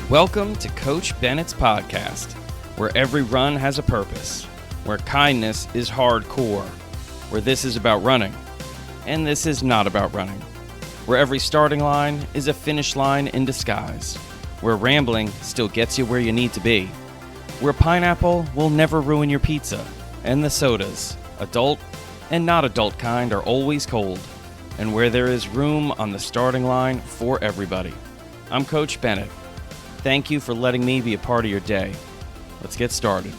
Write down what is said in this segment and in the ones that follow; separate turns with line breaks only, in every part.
Welcome to Coach Bennett's podcast, where every run has a purpose, where kindness is hardcore, where this is about running, and this is not about running, where every starting line is a finish line in disguise, where rambling still gets you where you need to be, where pineapple will never ruin your pizza, and the sodas, adult and not adult kind, are always cold, and where there is room on the starting line for everybody. I'm Coach Bennett. Thank you for letting me be a part of your day. Let's get started.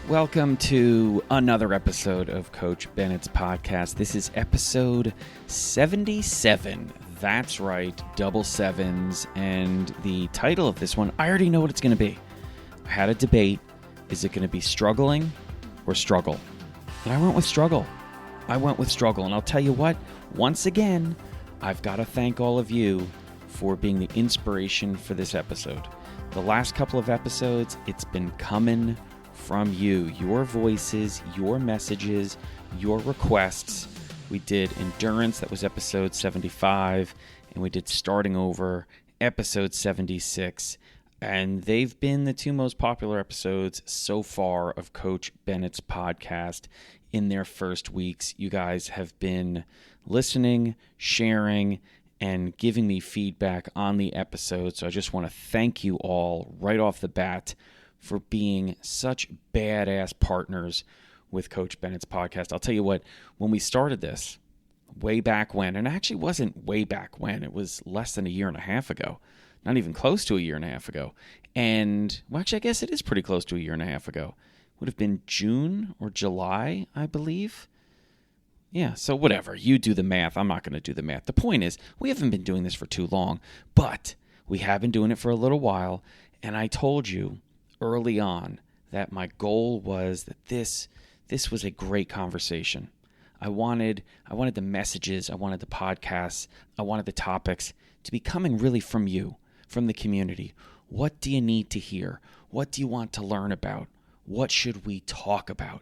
Welcome to another episode of Coach Bennett's podcast. This is episode 77. That's right, double sevens. And the title of this one, I already know what it's going to be. I had a debate. Is it going to be struggling or struggle? And I went with struggle. And I'll tell you what, once again, I've got to thank all of you for being the inspiration for this episode. The last couple of episodes, it's been coming from you. Your voices, your messages, your requests. We did Endurance, that was episode 75, and we did Starting Over, episode 76. And they've been the two most popular episodes so far of Coach Bennett's podcast in their first weeks. You guys have been listening, sharing, and giving me feedback on the episode. So I just want to thank you all right off the bat for being such badass partners with Coach Bennett's podcast. I'll tell you what, when we started this way back when, and it actually wasn't way back when, it was less than a year and a half ago, not even close to a year and a half ago. And, well, actually, I guess it is pretty close to a year and a half ago. It would have been June or July, I believe. Yeah, so whatever. You do the math. I'm not going to do the math. The point is, we haven't been doing this for too long, but we have been doing it for a little while, and I told you early on that my goal was that this was a great conversation. I wanted the messages, I wanted the podcasts, I wanted the topics to be coming really from you, from the community. What do you need to hear? What do you want to learn about? What should we talk about?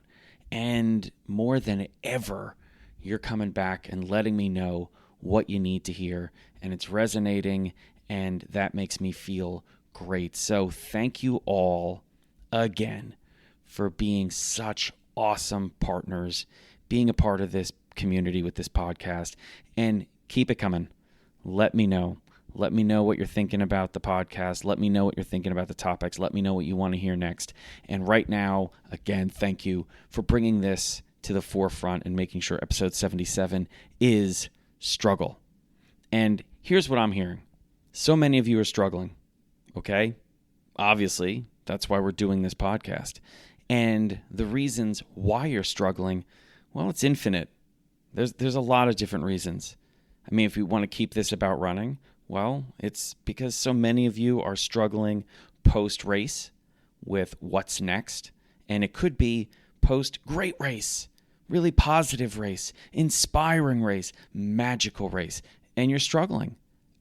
And more than ever, you're coming back and letting me know what you need to hear, and it's resonating, and that makes me feel great. So thank you all again for being such awesome partners, being a part of this community with this podcast, and keep it coming. Let me know. Let me know what you're thinking about the podcast. Let me know what you're thinking about the topics. Let me know what you want to hear next. And right now, again, thank you for bringing this to the forefront and making sure episode 77 is struggle. And here's what I'm hearing. So many of you are struggling, okay? Obviously, that's why we're doing this podcast. And the reasons why you're struggling, well, it's infinite. There's a lot of different reasons. I mean, if we want to keep this about running, well, it's because so many of you are struggling post-race with what's next. And it could be post-great race, really positive race, inspiring race, magical race. And you're struggling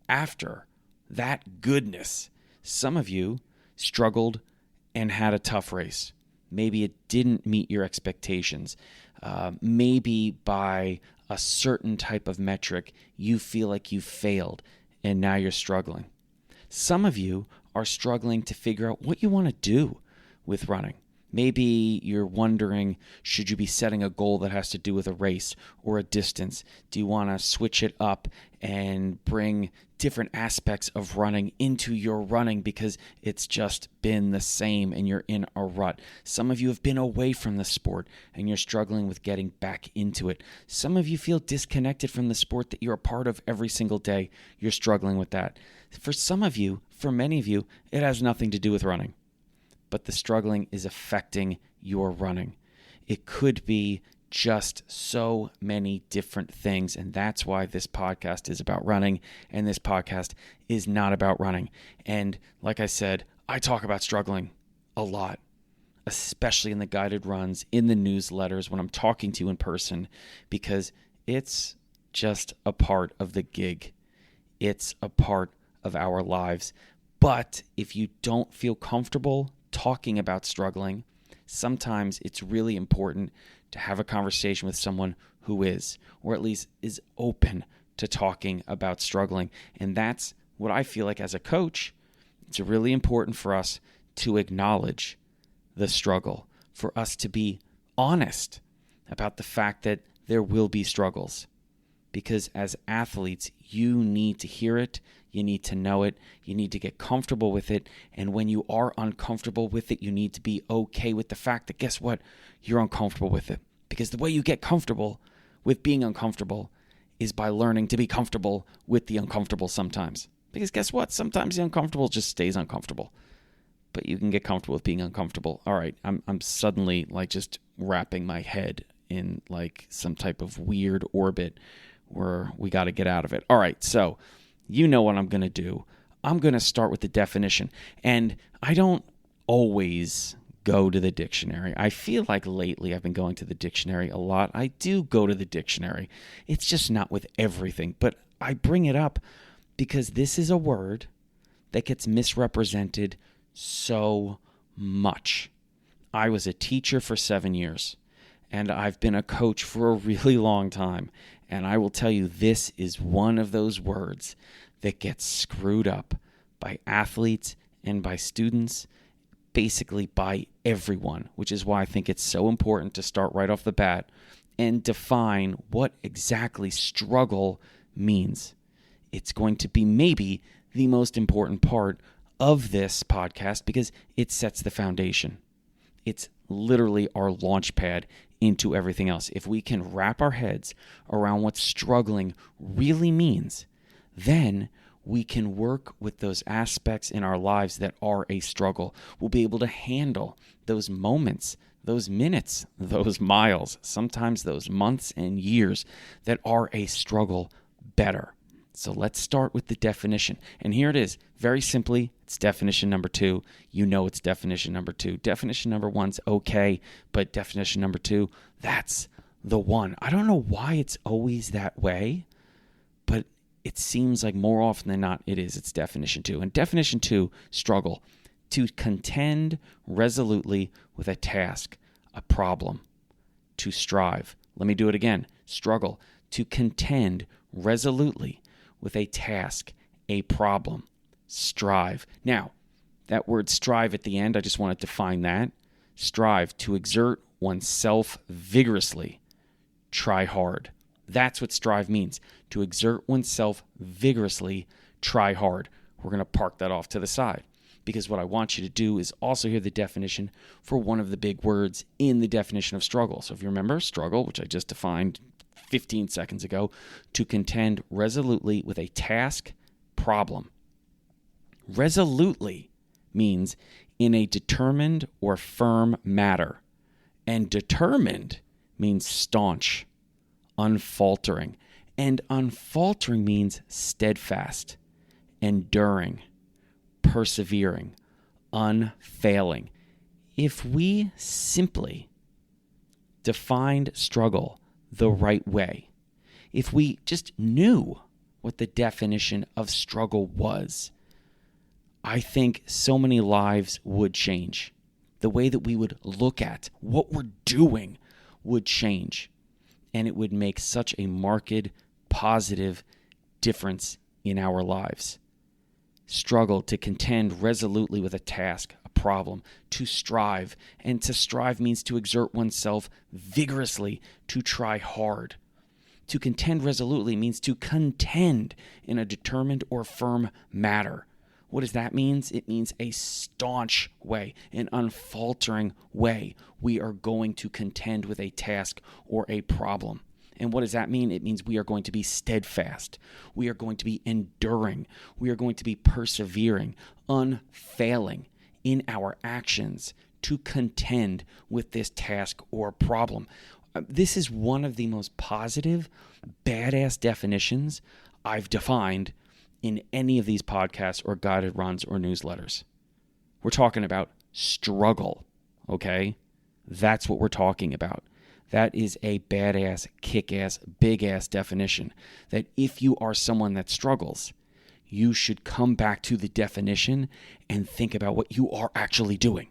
after that goodness. Some of you struggled and had a tough race. Maybe it didn't meet your expectations. Maybe by a certain type of metric, you feel like you failed and now you're struggling. Some of you are struggling to figure out what you want to do with running. Maybe you're wondering, should you be setting a goal that has to do with a race or a distance? Do you want to switch it up and bring different aspects of running into your running because it's just been the same and you're in a rut? Some of you have been away from the sport and you're struggling with getting back into it. Some of you feel disconnected from the sport that you're a part of every single day. You're struggling with that. For some of you, for many of you, it has nothing to do with running. But the struggling is affecting your running. It could be just so many different things, and that's why this podcast is about running, and this podcast is not about running. And like I said, I talk about struggling a lot, especially in the guided runs, in the newsletters, when I'm talking to you in person, because it's just a part of the gig. It's a part of our lives. But if you don't feel comfortable talking about struggling, sometimes it's really important to have a conversation with someone who is, or at least is open to talking about struggling. And that's what I feel like as a coach It's really important for us to acknowledge the struggle, for us to be honest about the fact that there will be struggles. Because as athletes, you need to hear it, you need to know it, you need to get comfortable with it, and when you are uncomfortable with it, you need to be okay with the fact that, guess what? You're uncomfortable with it. Because the way you get comfortable with being uncomfortable is by learning to be comfortable with the uncomfortable sometimes. Because guess what? Sometimes the uncomfortable just stays uncomfortable. But you can get comfortable with being uncomfortable. All right, I'm suddenly like just wrapping my head in like some type of weird orbit where we got to get out of it. All right, so you know what I'm going to do. I'm going to start with the definition. And I don't always go to the dictionary. I feel like lately I've been going to the dictionary a lot. I do go to the dictionary. It's just not with everything. But I bring it up because this is a word that gets misrepresented so much. I was a teacher for 7 years, and I've been a coach for a really long time. And I will tell you, this is one of those words that gets screwed up by athletes and by students, basically by everyone, which is why I think it's so important to start right off the bat and define what exactly struggle means. It's going to be maybe the most important part of this podcast because it sets the foundation. It's literally our launch pad into everything else. If we can wrap our heads around what struggling really means, then we can work with those aspects in our lives that are a struggle. We'll be able to handle those moments, those minutes, those miles, sometimes those months and years that are a struggle better. So let's start with the definition. And here it is. Very simply, it's definition number 2. You know it's definition number 2. Definition number 1's okay, but definition number 2, that's the one. I don't know why it's always that way, but it seems like more often than not it is. It's definition 2. And definition 2, struggle. To contend resolutely with a task, a problem. To strive. Let me do it again. Struggle. To contend resolutely with a task, a problem, strive. Now, that word strive at the end, I just want to define that. Strive, to exert oneself vigorously, try hard. That's what strive means, to exert oneself vigorously, try hard. We're going to park that off to the side because what I want you to do is also hear the definition for one of the big words in the definition of struggle. So if you remember, struggle, which I just defined 15 seconds ago, to contend resolutely with a task, problem. Resolutely means in a determined or firm matter, and determined means staunch, unfaltering, and unfaltering means steadfast, enduring, persevering, unfailing. If we simply defined struggle the right way, if we just knew what the definition of struggle was, I think so many lives would change. The way that we would look at what we're doing would change, and it would make such a marked, positive difference in our lives. Struggle, to contend resolutely with a task, a problem, to strive. And to strive means to exert oneself vigorously, to try hard. To contend resolutely means to contend in a determined or firm matter. What does that mean? It means a staunch way, an unfaltering way. We are going to contend with a task or a problem. And what does that mean? It means we are going to be steadfast. We are going to be enduring. We are going to be persevering, unfailing in our actions to contend with this task or problem. This is one of the most positive, badass definitions I've defined in any of these podcasts or guided runs or newsletters. We're talking about struggle, okay? That's what we're talking about. That is a badass, kick-ass, big-ass definition. That if you are someone that struggles, you should come back to the definition and think about what you are actually doing.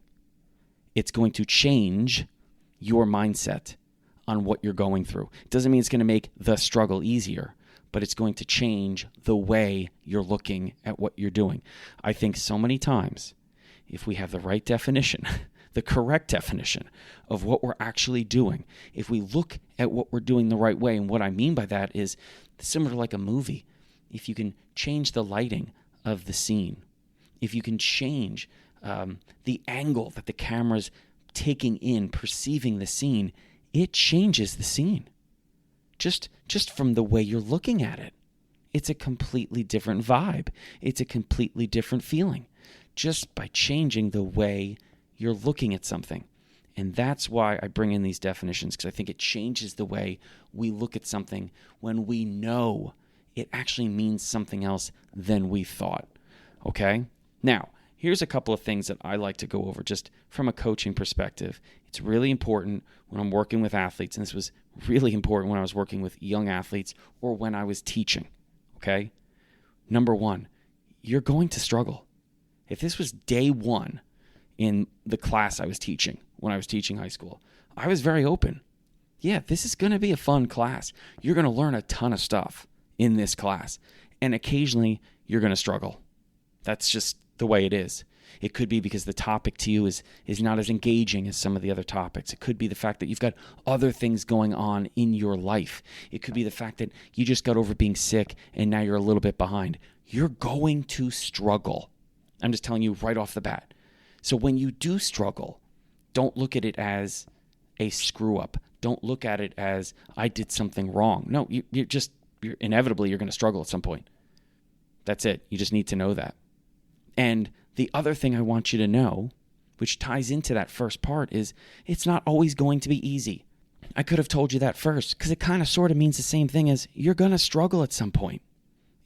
It's going to change your mindset on what you're going through. It doesn't mean it's going to make the struggle easier, but it's going to change the way you're looking at what you're doing. I think so many times, if we have the right definition, the correct definition of what we're actually doing, if we look at what we're doing the right way, and what I mean by that is similar to like a movie. If you can change the lighting of the scene, if you can change the angle that the camera's taking in, perceiving the scene, it changes the scene. Just from the way you're looking at it. It's a completely different vibe. It's a completely different feeling. Just by changing the way you're looking at something. And that's why I bring in these definitions, because I think it changes the way we look at something when we know it actually means something else than we thought. Okay? Now, here's a couple of things that I like to go over just from a coaching perspective. It's really important when I'm working with athletes, and this was really important when I was working with young athletes or when I was teaching. Okay? Number one, you're going to struggle. If this was day one in the class I was teaching, when I was teaching high school, I was very open. Yeah, this is going to be a fun class. You're going to learn a ton of stuff in this class. And occasionally, you're going to struggle. That's just the way it is. It could be because the topic to you is not as engaging as some of the other topics. It could be the fact that you've got other things going on in your life. It could be the fact that you just got over being sick and now you're a little bit behind. You're going to struggle. I'm just telling you right off the bat. So when you do struggle, don't look at it as a screw up. Don't look at it as I did something wrong. No, you're inevitably you're going to struggle at some point. That's it. You just need to know that. And the other thing I want you to know, which ties into that first part, is it's not always going to be easy. I could have told you that first because it kind of sort of means the same thing as you're going to struggle at some point.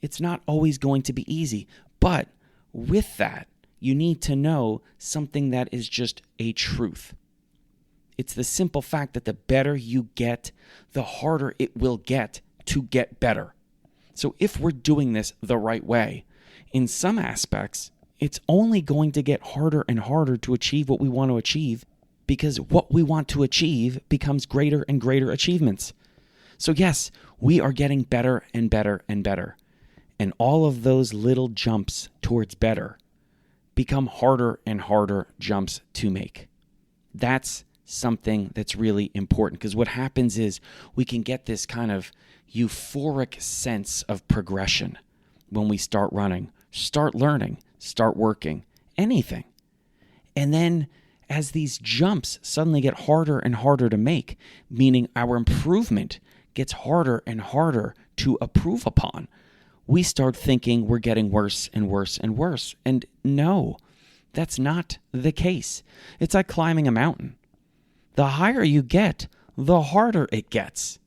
It's not always going to be easy. But with that, you need to know something that is just a truth. It's the simple fact that the better you get, the harder it will get to get better. So if we're doing this the right way, in some aspects, it's only going to get harder and harder to achieve what we want to achieve because what we want to achieve becomes greater and greater achievements. So yes, we are getting better and better and better. And all of those little jumps towards better become harder and harder jumps to make. That's something that's really important because what happens is we can get this kind of euphoric sense of progression when we start running, start learning, start working, anything. And then as these jumps suddenly get harder and harder to make, meaning our improvement gets harder and harder to improve upon, we start thinking we're getting worse and worse and worse. And no, that's not the case. It's like climbing a mountain. The higher you get, the harder it gets.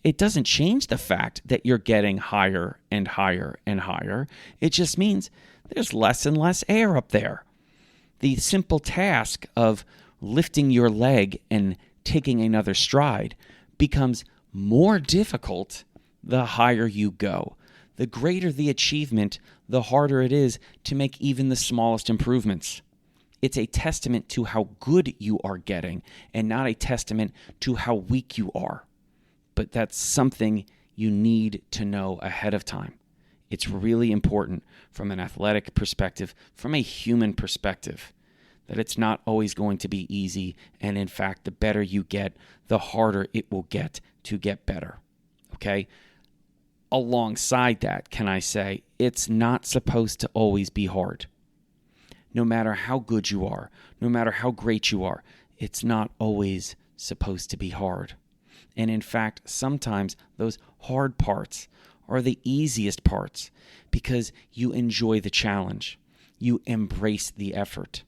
It doesn't change the fact that you're getting higher and higher and higher. It just means there's less and less air up there. The simple task of lifting your leg and taking another stride becomes more difficult the higher you go. The greater the achievement, the harder it is to make even the smallest improvements. It's a testament to how good you are getting and not a testament to how weak you are. But that's something you need to know ahead of time. It's really important from an athletic perspective, from a human perspective, that it's not always going to be easy. And in fact, the better you get, the harder it will get to get better. Okay? Alongside that, can I say, it's not supposed to always be hard. No matter how good you are, no matter how great you are, it's not always supposed to be hard. And in fact, sometimes those hard parts are the easiest parts because you enjoy the challenge. You embrace the effort.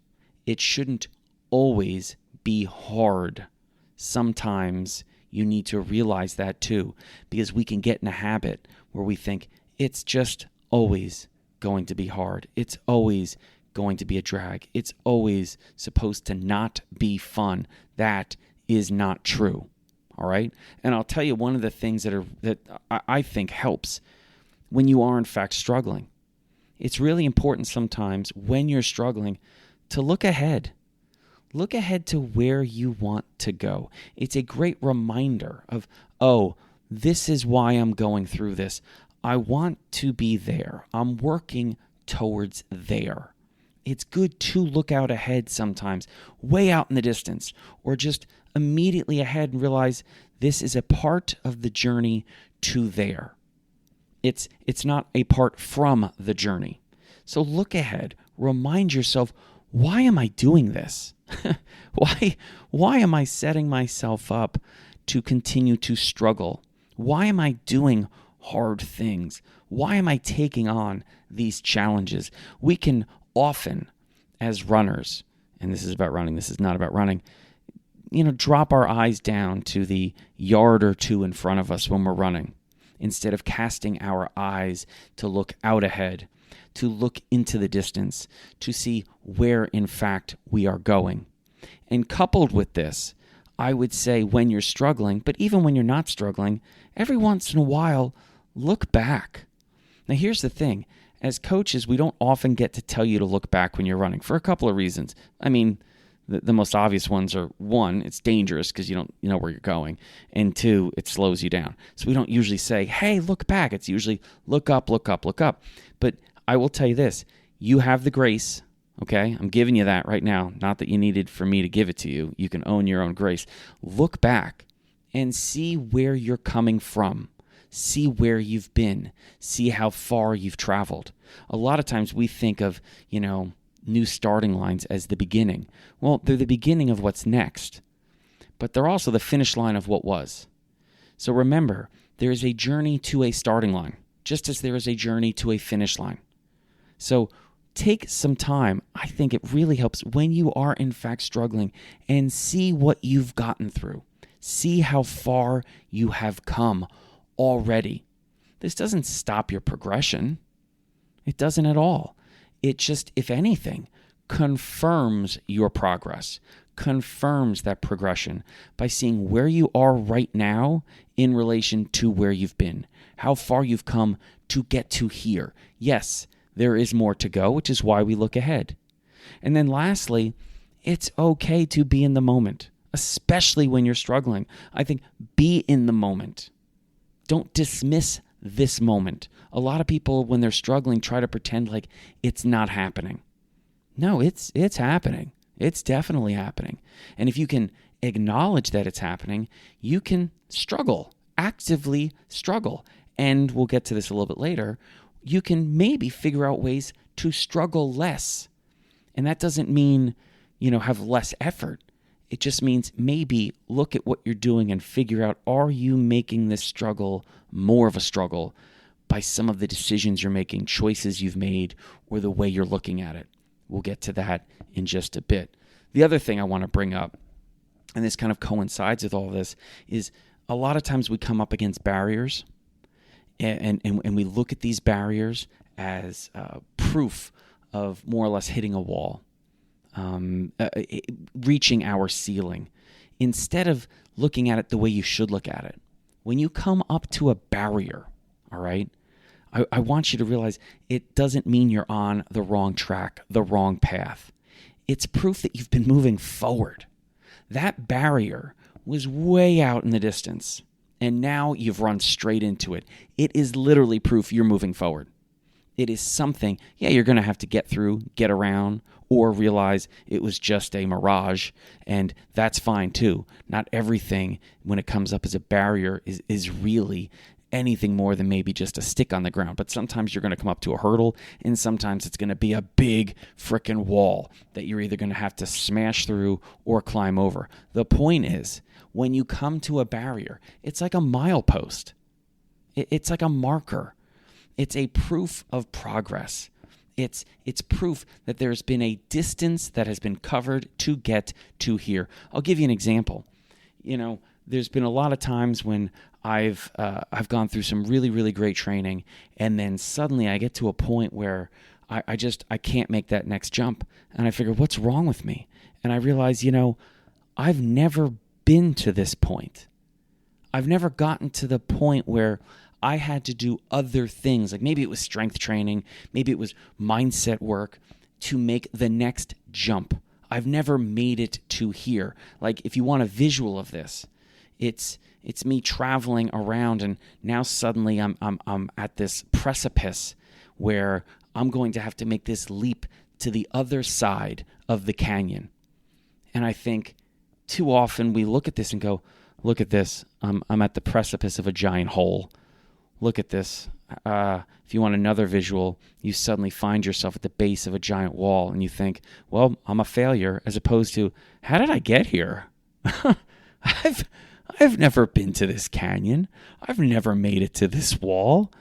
It shouldn't always be hard. Sometimes you need to realize that too, because we can get in a habit where we think it's just always going to be hard. It's always going to be a drag. It's always supposed to not be fun. That is not true. All right? And I'll tell you one of the things that I think helps when you are in fact struggling. It's really important sometimes when you're struggling to look ahead. Look ahead to where you want to go. It's a great reminder of, oh, this is why I'm going through this. I want to be there. I'm working towards there. It's good to look out ahead sometimes, way out in the distance, or just immediately ahead and realize this is a part of the journey to there. It's not a part from the journey. So look ahead. Remind yourself, why am I doing this? Why am I setting myself up to continue to struggle? Why am I doing hard things? Why am I taking on these challenges? We can often, as runners, and this is about running, this is not about running, drop our eyes down to the yard or two in front of us when we're running, instead of casting our eyes to look out ahead, to look into the distance, to see where, in fact, we are going. And coupled with this, I would say when you're struggling, but even when you're not struggling, every once in a while, look back. Now, here's the thing. As coaches, we don't often get to tell you to look back when you're running for a couple of reasons. I mean, the most obvious ones are, one, it's dangerous because you don't know where you're going, and two, it slows you down. So we don't usually say, hey, look back. It's usually look up, look up, look up. But I will tell you this, you have the grace, okay? I'm giving you that right now. Not that you needed for me to give it to you. You can own your own grace. Look back and see where you're coming from. See where you've been. See how far you've traveled. A lot of times we think of, new starting lines as the beginning. Well, they're the beginning of what's next, but they're also the finish line of what was. So remember, there is a journey to a starting line, just as there is a journey to a finish line. So take some time. I think it really helps when you are in fact struggling, and see what you've gotten through. See how far you have come already. This doesn't stop your progression. It doesn't at all. It just, if anything, confirms your progress, confirms that progression by seeing where you are right now in relation to where you've been, how far you've come to get to here. Yes, there is more to go, which is why we look ahead. And then lastly, it's okay to be in the moment, especially when you're struggling. I think be in the moment. Don't dismiss this moment. A lot of people, when they're struggling, try to pretend like it's not happening. No, it's happening. It's definitely happening. And if you can acknowledge that it's happening, you can struggle, actively struggle. And we'll get to this a little bit later. You can maybe figure out ways to struggle less. And that doesn't mean, have less effort. It just means maybe look at what you're doing and figure out, are you making this struggle more of a struggle by some of the decisions you're making, choices you've made, or the way you're looking at it? We'll get to that in just a bit. The other thing I want to bring up, and this kind of coincides with all this, is a lot of times we come up against barriers, and we look at these barriers as proof of more or less hitting a wall. Reaching our ceiling, instead of looking at it the way you should look at it. When you come up to a barrier, all right, I want you to realize it doesn't mean you're on the wrong track, the wrong path. It's proof that you've been moving forward. That barrier was way out in the distance, and now you've run straight into it. It is literally proof you're moving forward. It is something, you're going to have to get through, get around, or realize it was just a mirage, and that's fine too. Not everything, when it comes up as a barrier, is really anything more than maybe just a stick on the ground. But sometimes you're going to come up to a hurdle, and sometimes it's going to be a big frickin' wall that you're either going to have to smash through or climb over. The point is, when you come to a barrier, it's like a milepost. It's like a marker. It's a proof of progress. It's proof that there's been a distance that has been covered to get to here. I'll give you an example. There's been a lot of times when I've gone through some really, really great training, and then suddenly I get to a point where I can't make that next jump, and I figure, what's wrong with me? And I realize, I've never been to this point. I've never gotten to the point where I had to do other things, like maybe it was strength training, maybe it was mindset work to make the next jump. I've never made it to here. Like, if you want a visual of this, It's me traveling around, and now suddenly I'm at this precipice where I'm going to have to make this leap to the other side of the canyon. And I think too often we look at this and go, look at this. I'm at the precipice of a giant hole. Look at this. If you want another visual, you suddenly find yourself at the base of a giant wall and you think, well, I'm a failure, as opposed to, how did I get here? I've never been to this canyon. I've never made it to this wall.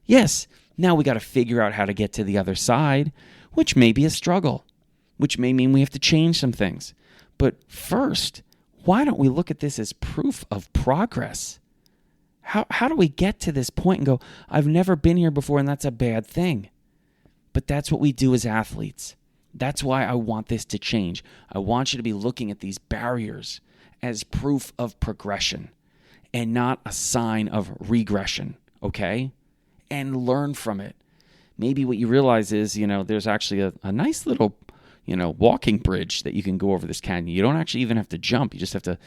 Yes, now we got to figure out how to get to the other side, which may be a struggle, which may mean we have to change some things. But first, why don't we look at this as proof of progress? How do we get to this point and go, I've never been here before, and that's a bad thing? But that's what we do as athletes. That's why I want this to change. I want you to be looking at these barriers as proof of progression and not a sign of regression, okay? And learn from it. Maybe what you realize is, there's actually a nice little, walking bridge that you can go over this canyon. You don't actually even have to jump. You just have to,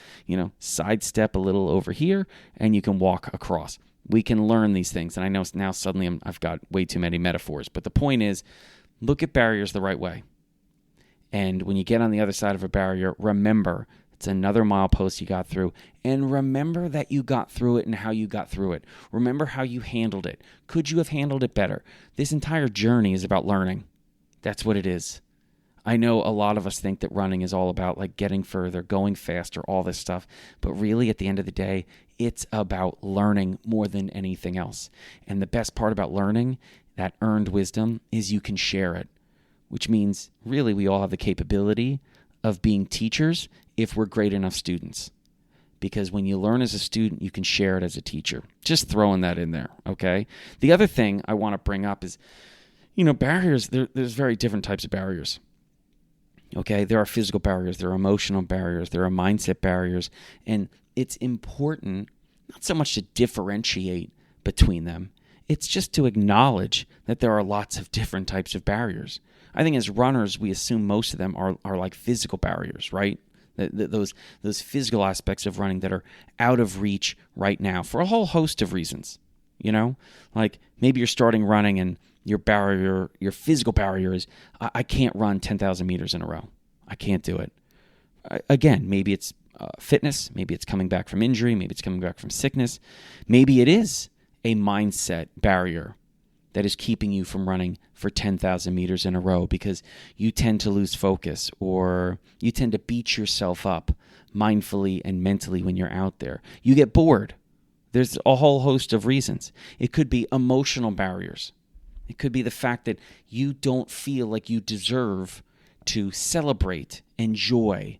sidestep a little over here and you can walk across. We can learn these things. And I know now suddenly I've got way too many metaphors. But the point is, look at barriers the right way. And when you get on the other side of a barrier, remember it's another milepost you got through. And remember that you got through it and how you got through it. Remember how you handled it. Could you have handled it better? This entire journey is about learning. That's what it is. I know a lot of us think that running is all about like getting further, going faster, all this stuff. But really, at the end of the day, it's about learning more than anything else. And the best part about learning, that earned wisdom, is you can share it, which means really we all have the capability of being teachers if we're great enough students. Because when you learn as a student, you can share it as a teacher. Just throwing that in there, okay? The other thing I want to bring up is, barriers, there's very different types of barriers. Okay, there are physical barriers, there are emotional barriers, there are mindset barriers, and it's important not so much to differentiate between them, it's just to acknowledge that there are lots of different types of barriers. I think as runners, we assume most of them are like physical barriers, right? Those physical aspects of running that are out of reach right now for a whole host of reasons, Like maybe you're starting running and your physical barrier is, I can't run 10,000 meters in a row. I can't do it. Again, maybe it's fitness. Maybe it's coming back from injury. Maybe it's coming back from sickness. Maybe it is a mindset barrier that is keeping you from running for 10,000 meters in a row because you tend to lose focus or you tend to beat yourself up mindfully and mentally when you're out there. You get bored. There's a whole host of reasons. It could be emotional barriers. It could be the fact that you don't feel like you deserve to celebrate, enjoy,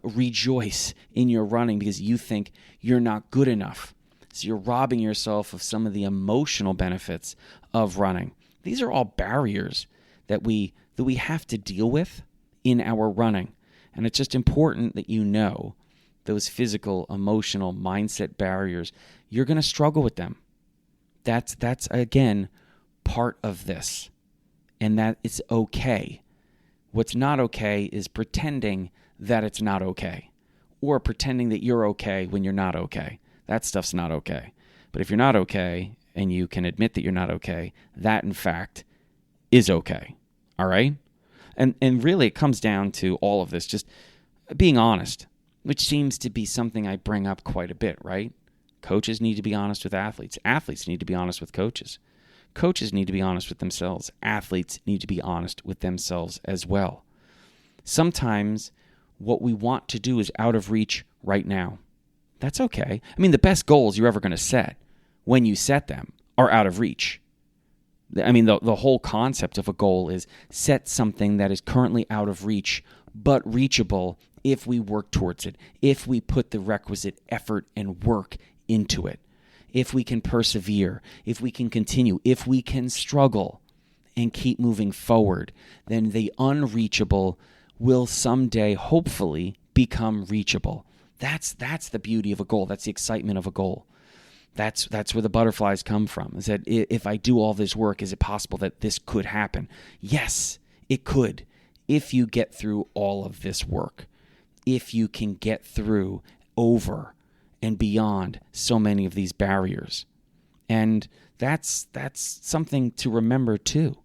rejoice in your running because you think you're not good enough. So you're robbing yourself of some of the emotional benefits of running. These are all barriers that we have to deal with in our running. And it's just important that you know those physical, emotional, mindset barriers. You're going to struggle with them. That's again, part of this, and that it's okay. What's not okay is pretending that it's not okay, or pretending that you're okay when you're not okay. That stuff's not okay. But if you're not okay, and you can admit that you're not okay, that in fact is okay. All right? And really it comes down to all of this, just being honest, which seems to be something I bring up quite a bit, right? Coaches need to be honest with athletes. Athletes need to be honest with coaches. Coaches need to be honest with themselves. Athletes need to be honest with themselves as well. Sometimes what we want to do is out of reach right now. That's okay. I mean, the best goals you're ever going to set, when you set them, are out of reach. I mean, the whole concept of a goal is set something that is currently out of reach, but reachable if we work towards it, if we put the requisite effort and work into it. If we can persevere, if we can continue, if we can struggle and keep moving forward, then the unreachable will someday, hopefully, become reachable. That's the beauty of a goal. That's the excitement of a goal. That's where the butterflies come from, is that if I do all this work, is it possible that this could happen? Yes, it could, if you get through all of this work. If you can get through over and beyond so many of these barriers. And that's something to remember too,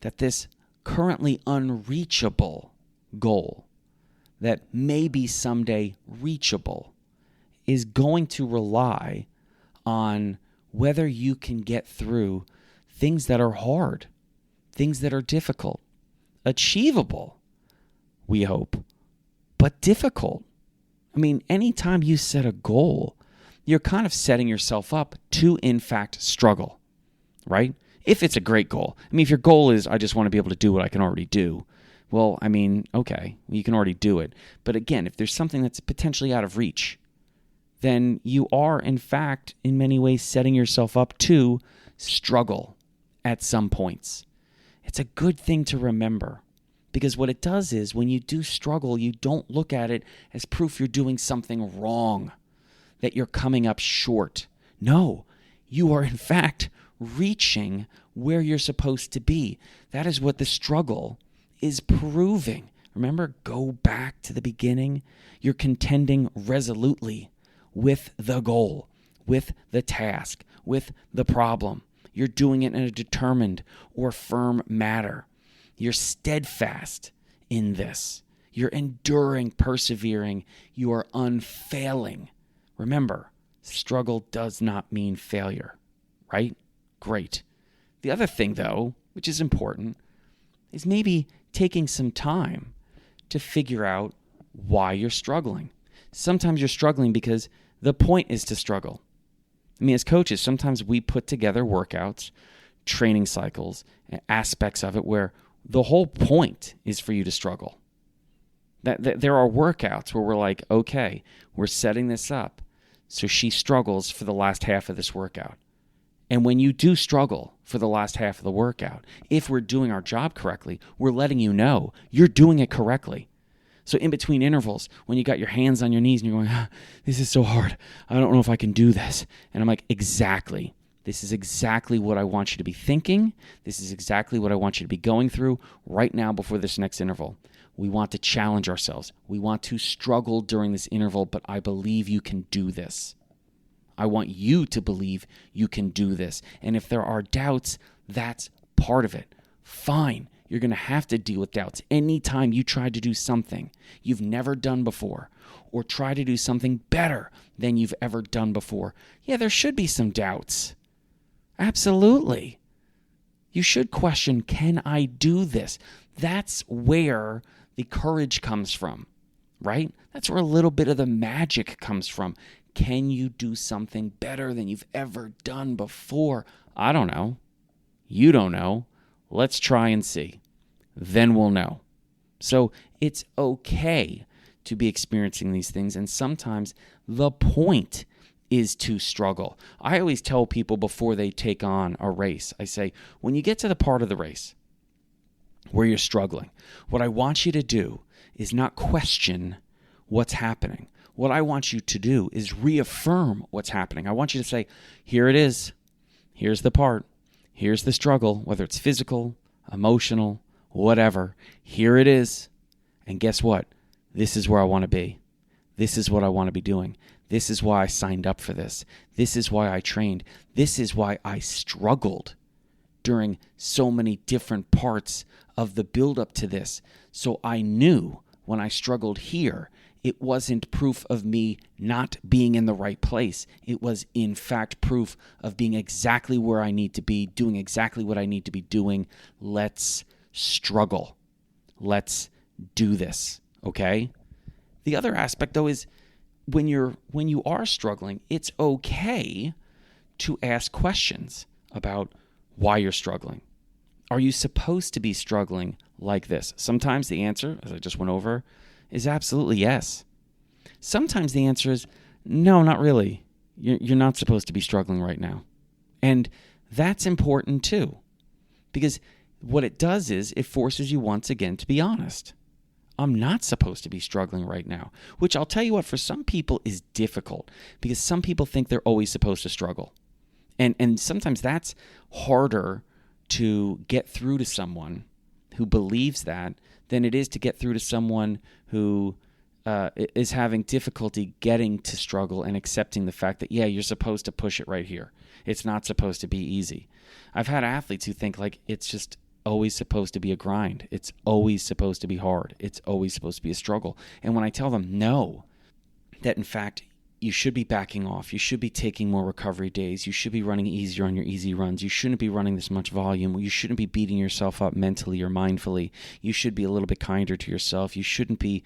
that this currently unreachable goal that may be someday reachable is going to rely on whether you can get through things that are hard, things that are difficult, achievable, we hope, but difficult. I mean, anytime you set a goal, you're kind of setting yourself up to, in fact, struggle, right? If it's a great goal. I mean, if your goal is, I just want to be able to do what I can already do, well, I mean, okay, you can already do it. But again, if there's something that's potentially out of reach, then you are, in fact, in many ways, setting yourself up to struggle at some points. It's a good thing to remember, because what it does is when you do struggle, you don't look at it as proof you're doing something wrong, that you're coming up short. No, you are, in fact, reaching where you're supposed to be. That is what the struggle is proving. Remember, go back to the beginning. You're contending resolutely with the goal, with the task, with the problem. You're doing it in a determined or firm manner. You're steadfast in this. You're enduring, persevering. You are unfailing. Remember, struggle does not mean failure, right? Great. The other thing, though, which is important, is maybe taking some time to figure out why you're struggling. Sometimes you're struggling because the point is to struggle. I mean, as coaches, sometimes we put together workouts, training cycles, aspects of it where the whole point is for you to struggle. That there are workouts where we're like, okay, we're setting this up so she struggles for the last half of this workout. And when you do struggle for the last half of the workout, if we're doing our job correctly, we're letting you know you're doing it correctly. So in between intervals, when you got your hands on your knees and you're going, this is so hard, I don't know if I can do this. And I'm like, exactly. This is exactly what I want you to be thinking. This is exactly what I want you to be going through right now before this next interval. We want to challenge ourselves. We want to struggle during this interval, but I believe you can do this. I want you to believe you can do this. And if there are doubts, that's part of it. Fine. You're going to have to deal with doubts. Anytime you try to do something you've never done before or try to do something better than you've ever done before, yeah, there should be some doubts. Absolutely. You should question, can I do this? That's where the courage comes from, right? That's where a little bit of the magic comes from. Can you do something better than you've ever done before? I don't know. You don't know. Let's try and see. Then we'll know. So it's okay to be experiencing these things, and sometimes the point is to struggle. I always tell people before they take on a race, I say, when you get to the part of the race where you're struggling, what I want you to do is not question what's happening. What I want you to do is reaffirm what's happening. I want you to say, here it is. Here's the part. Here's the struggle, whether it's physical, emotional, whatever. Here it is. And guess what? This is where I want to be. This is what I want to be doing. This is why I signed up for this. This is why I trained. This is why I struggled during so many different parts of the build-up to this. So I knew when I struggled here, it wasn't proof of me not being in the right place. It was, in fact, proof of being exactly where I need to be, doing exactly what I need to be doing. Let's struggle. Let's do this, okay? The other aspect, though, is when you are struggling, it's okay to ask questions about why you're struggling. Are you supposed to be struggling like this? Sometimes the answer, as I just went over, is absolutely yes. Sometimes the answer is no, not really. You're not supposed to be struggling right now. And that's important too, because what it does is it forces you once again to be honest. I'm not supposed to be struggling right now, which I'll tell you what, for some people is difficult because some people think they're always supposed to struggle. And sometimes that's harder to get through to someone who believes that than it is to get through to someone who is having difficulty getting to struggle and accepting the fact that, yeah, you're supposed to push it right here. It's not supposed to be easy. I've had athletes who think like it's just always supposed to be a grind. It's always supposed to be hard. It's always supposed to be a struggle. And when I tell them no, that in fact you should be backing off, you should be taking more recovery days, you should be running easier on your easy runs, you shouldn't be running this much volume, you shouldn't be beating yourself up mentally or mindfully, you should be a little bit kinder to yourself, you shouldn't be,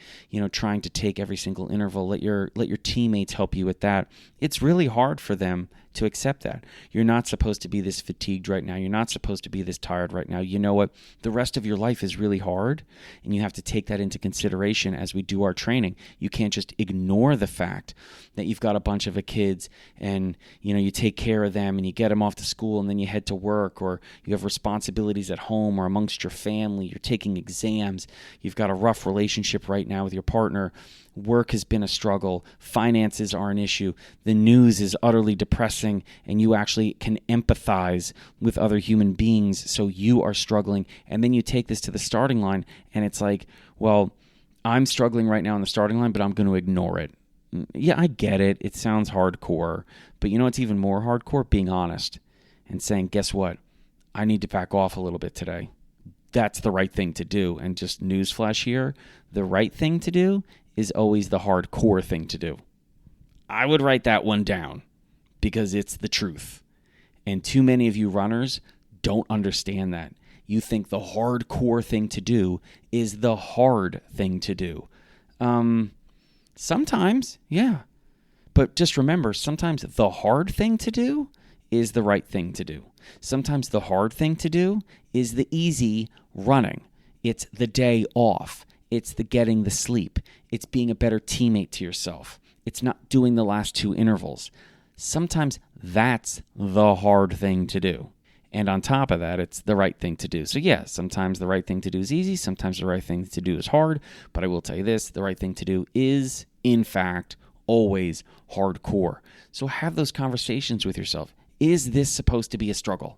trying to take every single interval, let your teammates help you with that. It's really hard for them to accept that. You're not supposed to be this fatigued right now. You're not supposed to be this tired right now. You know what? The rest of your life is really hard, and you have to take that into consideration as we do our training. You can't just ignore the fact that you've got a bunch of kids and, you take care of them and you get them off to school and then you head to work, or you have responsibilities at home or amongst your family. You're taking exams. You've got a rough relationship right now with your partner. Work has been a struggle. Finances are an issue. The news is utterly depressing, and you actually can empathize with other human beings, so you are struggling. And then you take this to the starting line, and it's like, well, I'm struggling right now on the starting line, but I'm going to ignore it. Yeah, I get it. It sounds hardcore, but you know what's even more hardcore? Being honest and saying, guess what? I need to back off a little bit today. That's the right thing to do. And just newsflash here, the right thing to do is always the hardcore thing to do. I would write that one down because it's the truth. And too many of you runners don't understand that. You think the hardcore thing to do is the hard thing to do. Sometimes, yeah. But just remember, sometimes the hard thing to do is the right thing to do. Sometimes the hard thing to do is the easy running. It's the day off. It's the getting the sleep. It's being a better teammate to yourself. It's not doing the last 2 intervals. Sometimes that's the hard thing to do. And on top of that, it's the right thing to do. So yeah, sometimes the right thing to do is easy. Sometimes the right thing to do is hard. But I will tell you this, the right thing to do is, in fact, always hardcore. So have those conversations with yourself. Is this supposed to be a struggle?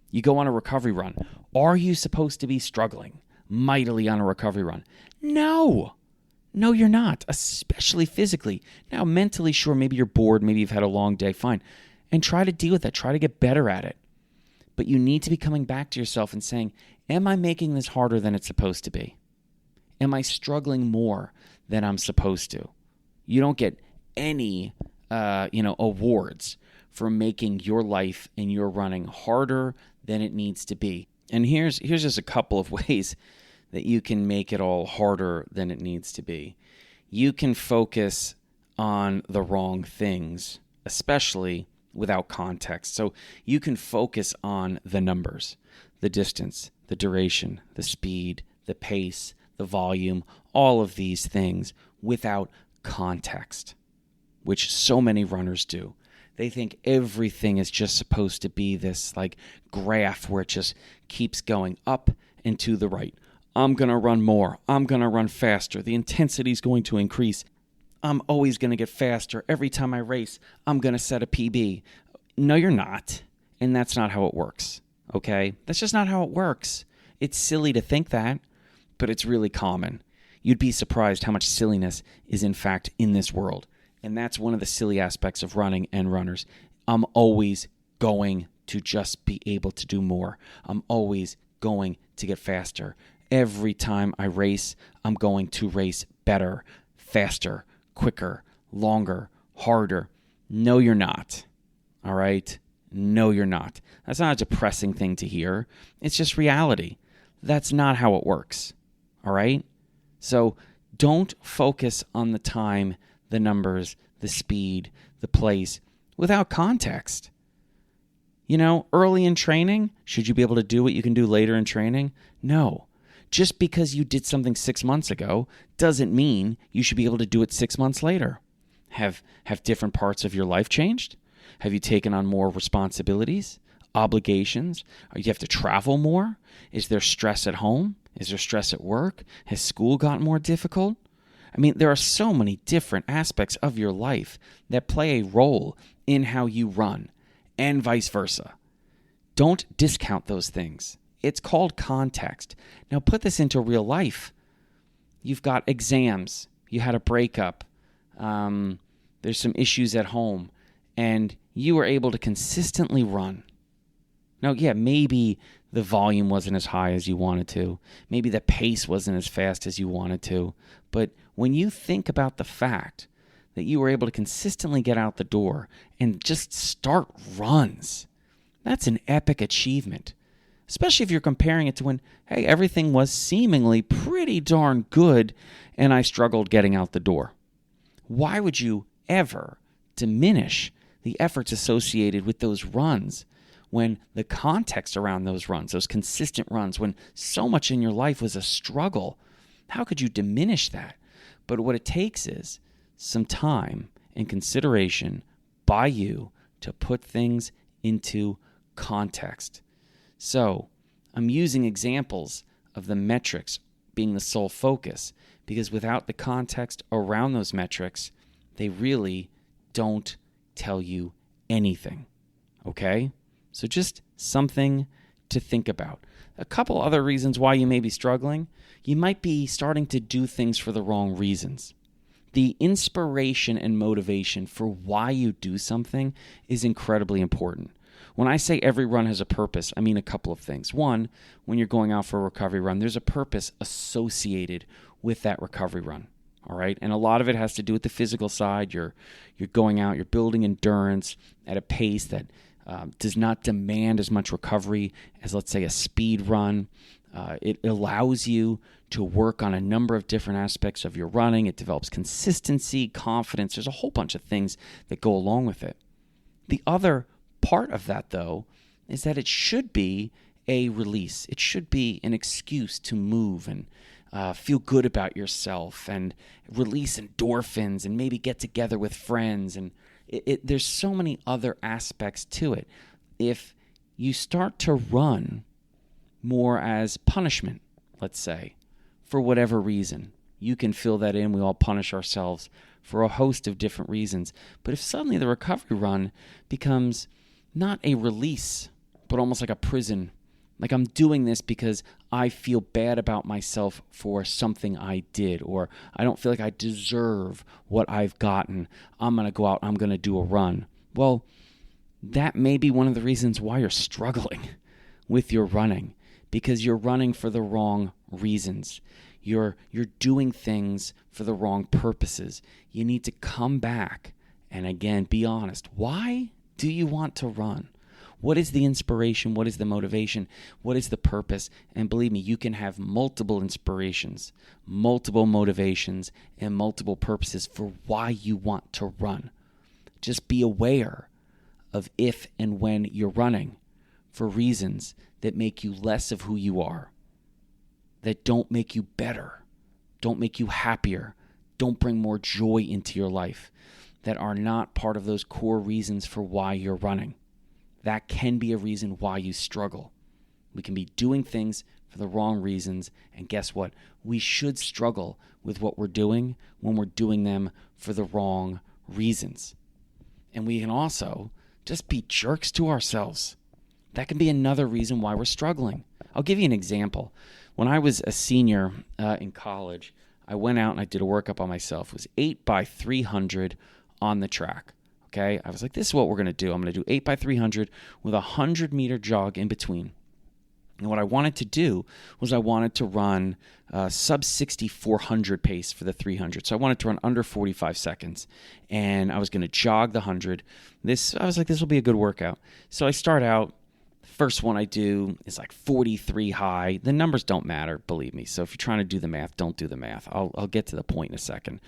You go on a recovery run. Are you supposed to be struggling mightily on a recovery run? No, you're not, especially physically. Now, mentally, sure, maybe you're bored, maybe you've had a long day, fine. And try to deal with that. Try to get better at it. But you need to be coming back to yourself and saying, am I making this harder than it's supposed to be? Am I struggling more than I'm supposed to? You don't get any, awards for making your life and your running harder than it needs to be. And here's just a couple of ways that you can make it all harder than it needs to be. You can focus on the wrong things, especially without context. So you can focus on the numbers, the distance, the duration, the speed, the pace, the volume, all of these things without context, which so many runners do. They think everything is just supposed to be this like graph where it just keeps going up and to the right. I'm going to run more. I'm going to run faster. The intensity is going to increase. I'm always going to get faster. Every time I race, I'm going to set a PB. No, you're not. And that's not how it works. Okay? That's just not how it works. It's silly to think that, but it's really common. You'd be surprised how much silliness is in fact in this world. And that's one of the silly aspects of running and runners. I'm always going to just be able to do more. I'm always going to get faster. Every time I race, I'm going to race better, faster, quicker, longer, harder. No, you're not. All right? No, you're not. That's not a depressing thing to hear. It's just reality. That's not how it works. All right? So don't focus on the time, the numbers, the speed, the place, without context. Early in training, should you be able to do what you can do later in training? No. Just because you did something 6 months ago doesn't mean you should be able to do it 6 months later. Have different parts of your life changed? Have you taken on more responsibilities, obligations? Or you have to travel more? Is there stress at home? Is there stress at work? Has school gotten more difficult? I mean, there are so many different aspects of your life that play a role in how you run, and vice versa. Don't discount those things. It's called context. Now put this into real life. You've got exams you had a breakup, there's some issues at home, and you were able to consistently run. Now, yeah, maybe the volume wasn't as high as you wanted to. Maybe the pace wasn't as fast as you wanted to. But when you think about the fact that you were able to consistently get out the door and just start runs, that's an epic achievement. Especially if you're comparing it to when, hey, everything was seemingly pretty darn good and I struggled getting out the door. Why would you ever diminish the efforts associated with those runs when the context around those runs, those consistent runs, when so much in your life was a struggle? How could you diminish that? But what it takes is some time and consideration by you to put things into context. So I'm using examples of the metrics being the sole focus because without the context around those metrics, they really don't tell you anything. Okay? So just something to think about. A couple other reasons why you may be struggling. You might be starting to do things for the wrong reasons. The inspiration and motivation for why you do something is incredibly important. When I say every run has a purpose, I mean a couple of things. One, when you're going out for a recovery run, there's a purpose associated with that recovery run. All right, and a lot of it has to do with the physical side. You're going out, you're building endurance at a pace that does not demand as much recovery as, let's say, a speed run. It allows you to work on a number of different aspects of your running. It develops consistency, confidence. There's a whole bunch of things that go along with it. The other part of that, though, is that it should be a release. It should be an excuse to move and feel good about yourself and release endorphins and maybe get together with friends. And there's so many other aspects to it. If you start to run more as punishment, let's say, for whatever reason, you can fill that in. We all punish ourselves for a host of different reasons. But if suddenly the recovery run becomes not a release, but almost like a prison, like I'm doing this because I feel bad about myself for something I did, or I don't feel like I deserve what I've gotten. I'm going to go out, I'm going to do a run. Well, that may be one of the reasons why you're struggling with your running, because you're running for the wrong reasons. You're doing things for the wrong purposes. You need to come back and, again, be honest. Why do you want to run? What is the inspiration? What is the motivation? What is the purpose? And believe me, you can have multiple inspirations, multiple motivations, and multiple purposes for why you want to run. Just be aware of if and when you're running for reasons that make you less of who you are, that don't make you better, don't make you happier, don't bring more joy into your life, that are not part of those core reasons for why you're running. That can be a reason why you struggle. We can be doing things for the wrong reasons, and guess what? We should struggle with what we're doing when we're doing them for the wrong reasons. And we can also just be jerks to ourselves. That can be another reason why we're struggling. I'll give you an example. When I was a senior in college, I went out and I did a workup on myself. It was 8x300 on the track. Okay, I was like, this is what we're going to do. I'm going to do 8x300 with a 100-meter jog in between. And what I wanted to do was I wanted to run sub 60 400 pace for the 300. So I wanted to run under 45 seconds. And I was going to jog the 100. I was like, this will be a good workout. So I start out. First one I do is like 43 high. The numbers don't matter, believe me. So if you're trying to do the math, don't do the math. I'll get to the point in a second.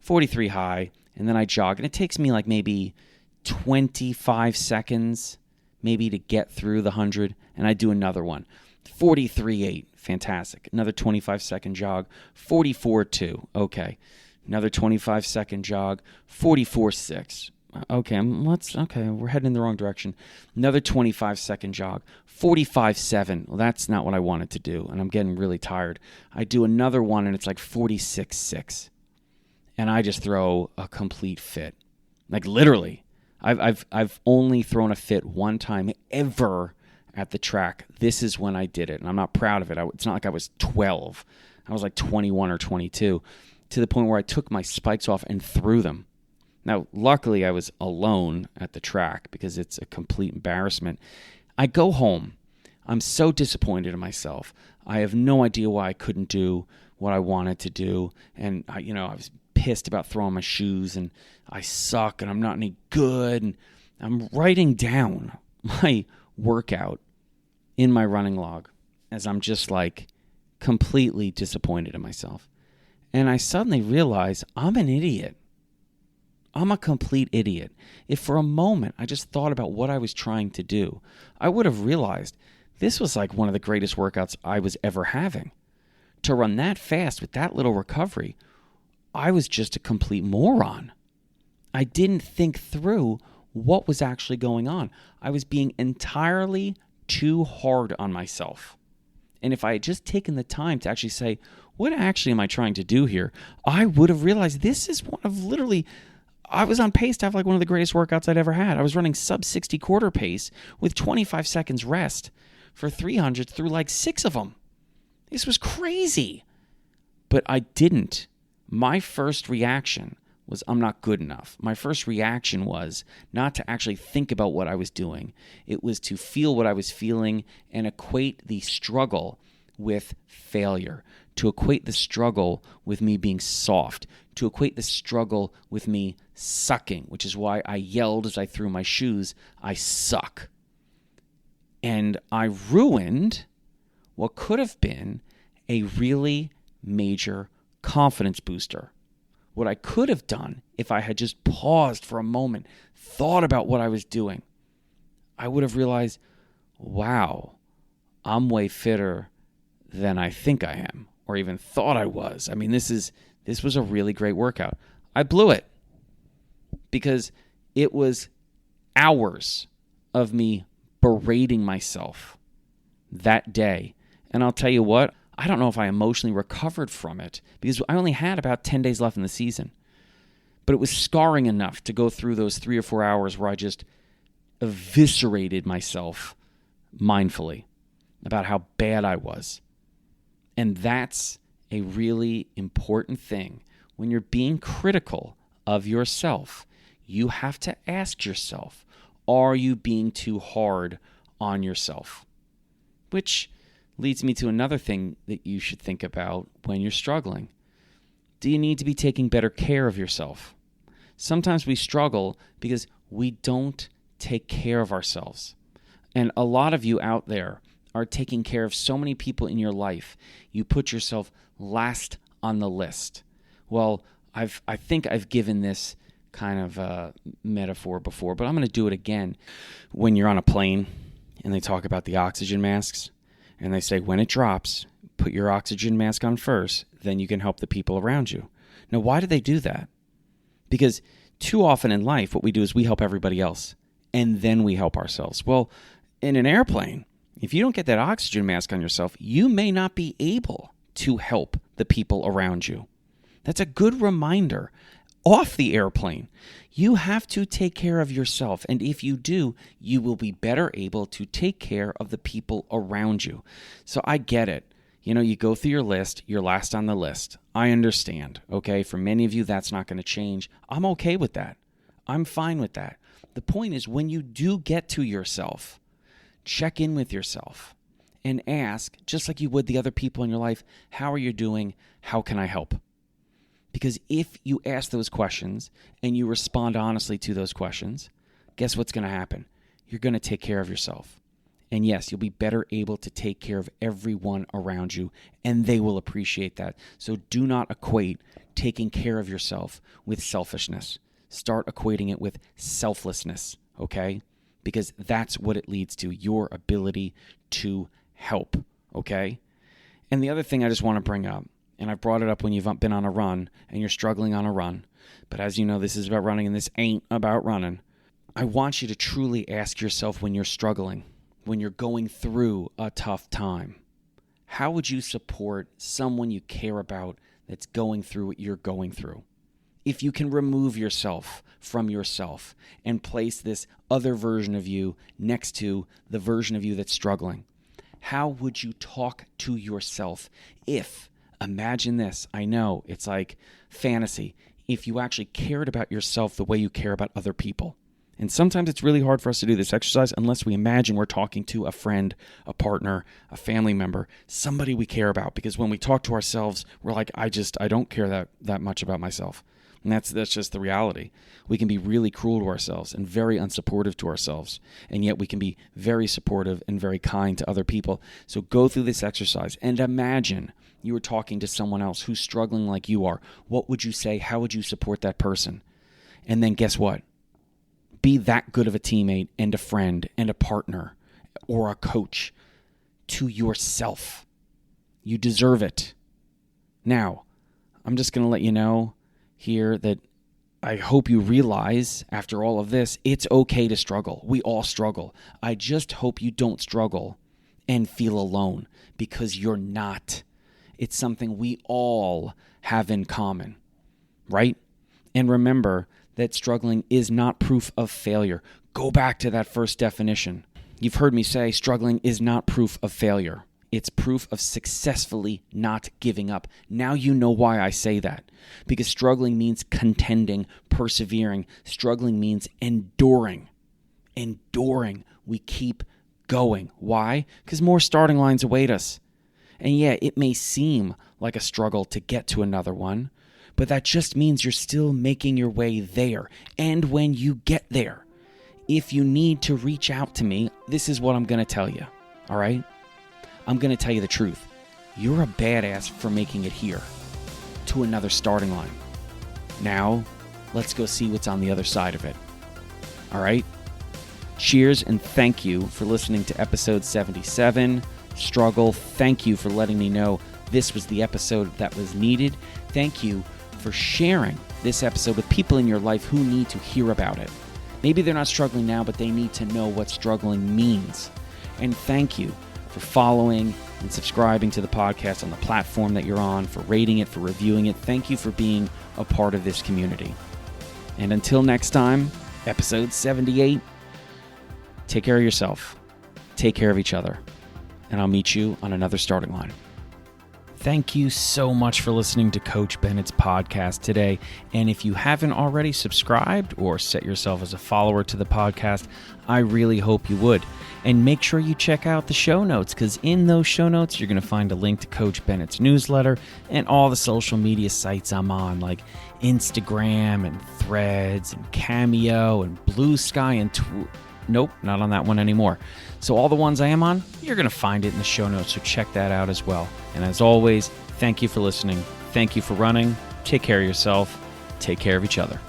43 high. And then I jog, and it takes me like maybe 25 seconds maybe to get through the 100, and I do another one. 43.8, fantastic. Another 25-second jog. 44.2, okay. Another 25-second jog. 44.6. Okay, we're heading in the wrong direction. Another 25-second jog. 45.7. Well, that's not what I wanted to do, and I'm getting really tired. I do another one, and it's like 46.6. And I just throw a complete fit. Like literally. I've only thrown a fit one time ever at the track. This is when I did it. And I'm not proud of it. It's not like I was 12. I was like 21 or 22. to the point where I took my spikes off and threw them. Now, luckily, I was alone at the track because it's a complete embarrassment. I go home. I'm so disappointed in myself. I have no idea why I couldn't do what I wanted to do. And, I was pissed about throwing my shoes, and I suck, and I'm not any good. And I'm writing down my workout in my running log as I'm just completely disappointed in myself. And I suddenly realize I'm an idiot. I'm a complete idiot. If for a moment I just thought about what I was trying to do, I would have realized this was one of the greatest workouts I was ever having. To run that fast with that little recovery, I was just a complete moron. I didn't think through what was actually going on. I was being entirely too hard on myself. And if I had just taken the time to actually say, what actually am I trying to do here? I would have realized this is one of I was on pace to have one of the greatest workouts I'd ever had. I was running sub 60 quarter pace with 25 seconds rest for 300 through 6 of them. This was crazy. But I didn't. My first reaction was I'm not good enough. My first reaction was not to actually think about what I was doing. It was to feel what I was feeling and equate the struggle with failure, to equate the struggle with me being soft, to equate the struggle with me sucking, which is why I yelled as I threw my shoes, I suck. And I ruined what could have been a really major confidence booster. What I could have done if I had just paused for a moment, thought about what I was doing, I would have realized, wow, I'm way fitter than I think I am, or even thought I was. I mean, this was a really great workout. I blew it because it was hours of me berating myself that day. And I'll tell you what, I don't know if I emotionally recovered from it because I only had about 10 days left in the season. But it was scarring enough to go through those 3 or 4 hours where I just eviscerated myself mindfully about how bad I was. And that's a really important thing. When you're being critical of yourself, you have to ask yourself, are you being too hard on yourself? Which leads me to another thing that you should think about when you're struggling. Do you need to be taking better care of yourself? Sometimes we struggle because we don't take care of ourselves. And a lot of you out there are taking care of so many people in your life, you put yourself last on the list. Well, I think I've given this kind of metaphor before, but I'm going to do it again. When you're on a plane and they talk about the oxygen masks, and they say, when it drops, put your oxygen mask on first, then you can help the people around you. Now, why do they do that? Because too often in life, what we do is we help everybody else, and then we help ourselves. Well, in an airplane, if you don't get that oxygen mask on yourself, you may not be able to help the people around you. That's a good reminder. Off the airplane, you have to take care of yourself. And if you do, you will be better able to take care of the people around you. So I get it. You go through your list, you're last on the list. I understand, okay? For many of you, that's not going to change. I'm okay with that. I'm fine with that. The point is, when you do get to yourself, check in with yourself and ask, just like you would the other people in your life, how are you doing? How can I help? Because if you ask those questions and you respond honestly to those questions, guess what's going to happen? You're going to take care of yourself. And yes, you'll be better able to take care of everyone around you, and they will appreciate that. So do not equate taking care of yourself with selfishness. Start equating it with selflessness, okay? Because that's what it leads to, your ability to help, okay? And the other thing I just want to bring up, and I've brought it up when you've been on a run and you're struggling on a run, but as you know, this is about running and this ain't about running. I want you to truly ask yourself when you're struggling, when you're going through a tough time, how would you support someone you care about that's going through what you're going through? If you can remove yourself from yourself and place this other version of you next to the version of you that's struggling, how would you talk to yourself if Imagine this. I know it's like fantasy. If you actually cared about yourself the way you care about other people. And sometimes it's really hard for us to do this exercise unless we imagine we're talking to a friend, a partner, a family member, somebody we care about. Because when we talk to ourselves, we're like, I don't care that much about myself. And that's just the reality. We can be really cruel to ourselves and very unsupportive to ourselves. And yet we can be very supportive and very kind to other people. So go through this exercise and imagine you were talking to someone else who's struggling like you are. What would you say? How would you support that person? And then guess what? Be that good of a teammate and a friend and a partner or a coach to yourself. You deserve it. Now, I'm just going to let you know here that I hope you realize after all of this, it's okay to struggle. We all struggle. I just hope you don't struggle and feel alone because you're not. It's something we all have in common, right? And remember that struggling is not proof of failure. Go back to that first definition. You've heard me say struggling is not proof of failure. It's proof of successfully not giving up. Now you know why I say that. Because struggling means contending, persevering. Struggling means enduring. Enduring. We keep going. Why? Because more starting lines await us. And yeah, it may seem like a struggle to get to another one, but that just means you're still making your way there. And when you get there, if you need to reach out to me, this is what I'm going to tell you, all right? I'm going to tell you the truth. You're a badass for making it here to another starting line. Now, let's go see what's on the other side of it, all right? Cheers and thank you for listening to episode 77, Struggle. Thank you for letting me know this was the episode that was needed. Thank you for sharing this episode with people in your life who need to hear about it. Maybe they're not struggling now, but they need to know what struggling means. And thank you for following and subscribing to the podcast on the platform that you're on, for rating it, for reviewing it. Thank you for being a part of this community. And until next time, episode 78, take care of yourself, take care of each other, and I'll meet you on another starting line. Thank you so much for listening to Coach Bennett's podcast today. And if you haven't already subscribed or set yourself as a follower to the podcast, I really hope you would. And make sure you check out the show notes, because in those show notes, you're going to find a link to Coach Bennett's newsletter and all the social media sites I'm on, like Instagram and Threads and Cameo and Blue Sky and Nope, not on that one anymore. So all the ones I am on, you're going to find it in the show notes, so check that out as well. And as always, thank you for listening. Thank you for running. Take care of yourself. Take care of each other.